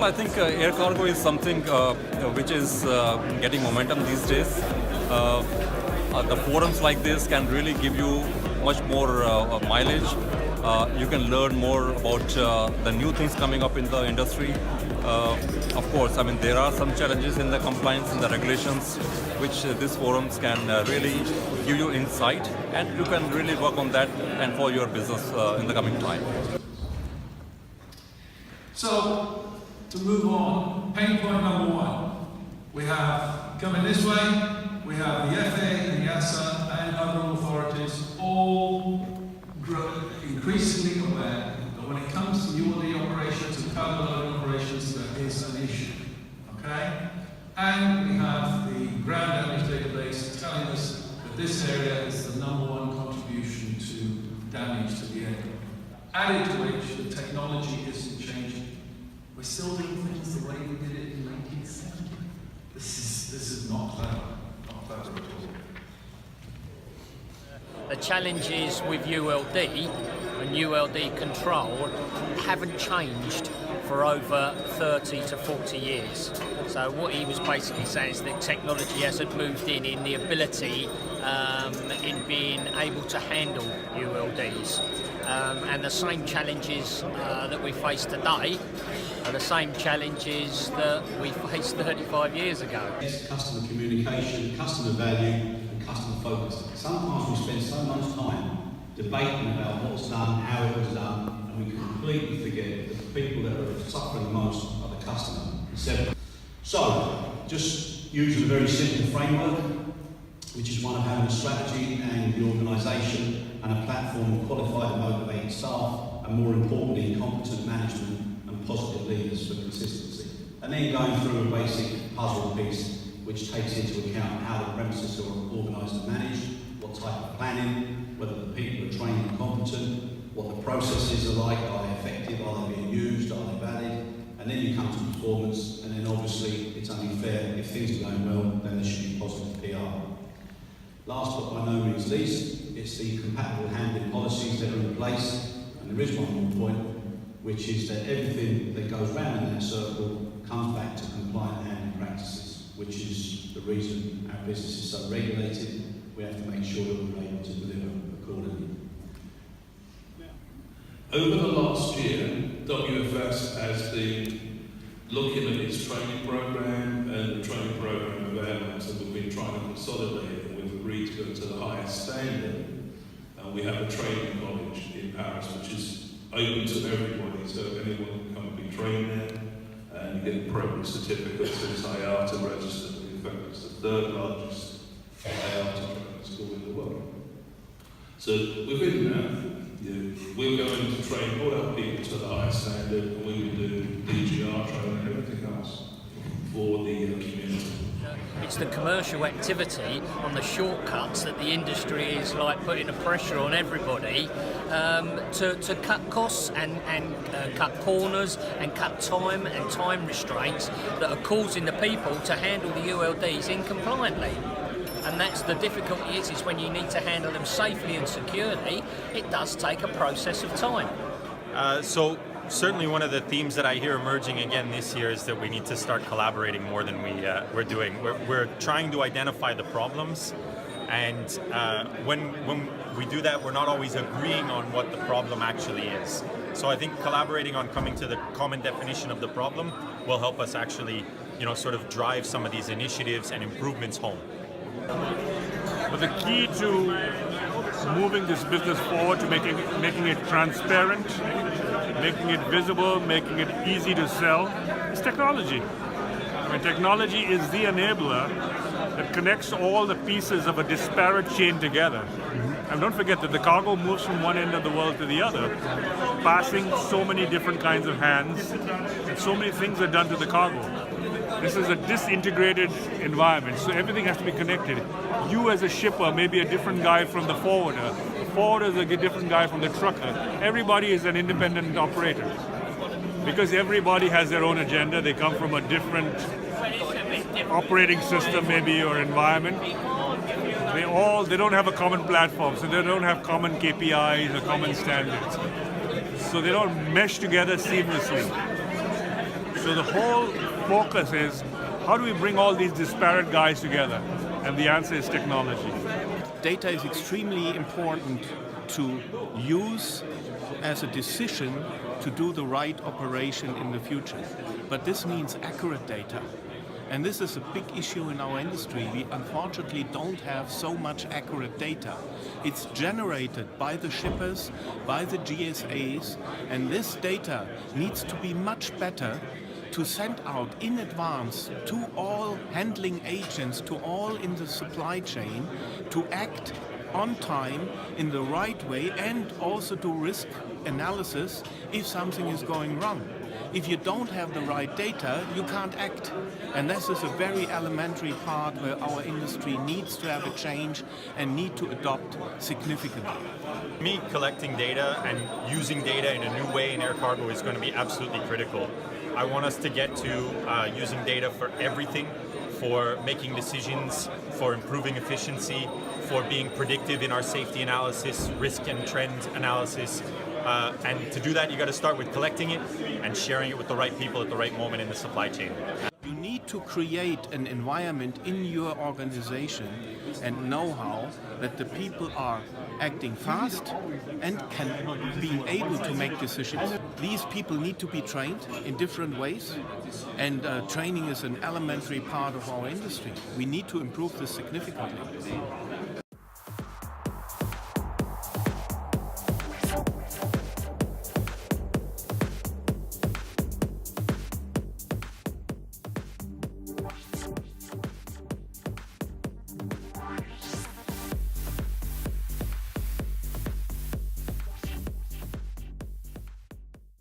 I think air cargo is something which is getting momentum these days. The forums like this can really give you much more mileage. You can learn more about the new things coming up in the industry. Of course, I mean, there are some challenges in the compliance and the regulations, which these forums can really give you insight, and you can really work on that and for your business in the coming time. So, to move on, pain point number one. We have, coming this way, we have the FAA, the EASA, and other authorities all increasingly aware that when it comes to ULD operations and cargo loading operations, there is an issue. Okay? And we have the ground damage database telling us that this area is the #1 contribution to damage to the aircraft. Added to which, the technology isn't changing. We're still doing things the way we did it in 1970. This is not clever. Not clever at all. The challenges with ULD and ULD control haven't changed for over 30 to 40 years. So what he was basically saying is that technology hasn't moved in the ability in being able to handle ULDs. And the same challenges that we face today are the same challenges that we faced 35 years ago. It's customer communication, customer value, and customer focus. Sometimes we spend so much time debating about what's done, how it was done, and we completely forget that the people that are suffering the most are the customer. So, just using a very simple framework, which is one of having a strategy and the organisation and a platform of qualified and motivated staff, and more importantly, competent management and positive leaders for consistency. And then going through a basic puzzle piece which takes into account how the premises are organised and managed, what type of planning, whether the people are trained and competent, what the processes are like, are they effective, are they being used, are they valid, and then you come to performance, and then obviously it's only fair if things are going well, then there should be positive PR. Last but by no means least, it's the compatible handling policies that are in place, and there is one more point, which is that everything that goes round in that circle comes back to compliant handling practices, which is the reason our business is so regulated. We have to make sure that we're able to deliver accordingly. Over the last year, WFS has been looking at its training program and the training program of airlines, and we've been trying to consolidate it, and we've agreed to go to the highest standard. And we have a training college in Paris, which is open to everybody, so anyone can come and be trained there, and you get appropriate certificates. It's IATA registered. In fact, it's the third largest IATA training school in the world. So within that, we're going to train all our people to the highest standard, and we will do DGR training and everything else for the community. It's the commercial activity on the shortcuts that the industry is like putting a pressure on everybody to cut costs and cut corners and cut time and time restraints that are causing the people to handle the ULDs incompliantly. And that's the difficulty is when you need to handle them safely and securely, it does take a process of time. So certainly one of the themes that I hear emerging again this year is that we need to start collaborating more than we're doing. We're trying to identify the problems, and when we do that, we're not always agreeing on what the problem actually is. So I think collaborating on coming to the common definition of the problem will help us actually, sort of drive some of these initiatives and improvements home. But the key to moving this business forward, to making it transparent, making it visible, making it easy to sell, is technology. I mean, technology is the enabler that connects all the pieces of a disparate chain together. And don't forget that the cargo moves from one end of the world to the other, passing so many different kinds of hands, and so many things are done to the cargo. This is a disintegrated environment, so everything has to be connected. You as a shipper may be a different guy from the forwarder. The forwarder is a different guy from the trucker. Everybody is an independent operator. Because everybody has their own agenda, they come from a different operating system maybe or environment. They don't have a common platform, so they don't have common KPIs or common standards. So they don't mesh together seamlessly. So the whole focus is, how do we bring all these disparate guys together? And the answer is technology. Data is extremely important to use as a decision to do the right operation in the future. But this means accurate data. And this is a big issue in our industry. We unfortunately don't have so much accurate data. It's generated by the shippers, by the GSAs, and this data needs to be much better to send out in advance to all handling agents, to all in the supply chain, to act on time in the right way, and also do risk analysis if something is going wrong. If you don't have the right data, you can't act. And this is a very elementary part where our industry needs to have a change and need to adopt significantly. Me, collecting data and using data in a new way in air cargo is going to be absolutely critical. I want us to get to using data for everything, for making decisions, for improving efficiency, for being predictive in our safety analysis, risk and trend analysis. And to do that, you got to start with collecting it and sharing it with the right people at the right moment in the supply chain. You need to create an environment in your organization and know-how that the people are acting fast and can be able to make decisions. These people need to be trained in different ways, and training is an elementary part of our industry. We need to improve this significantly.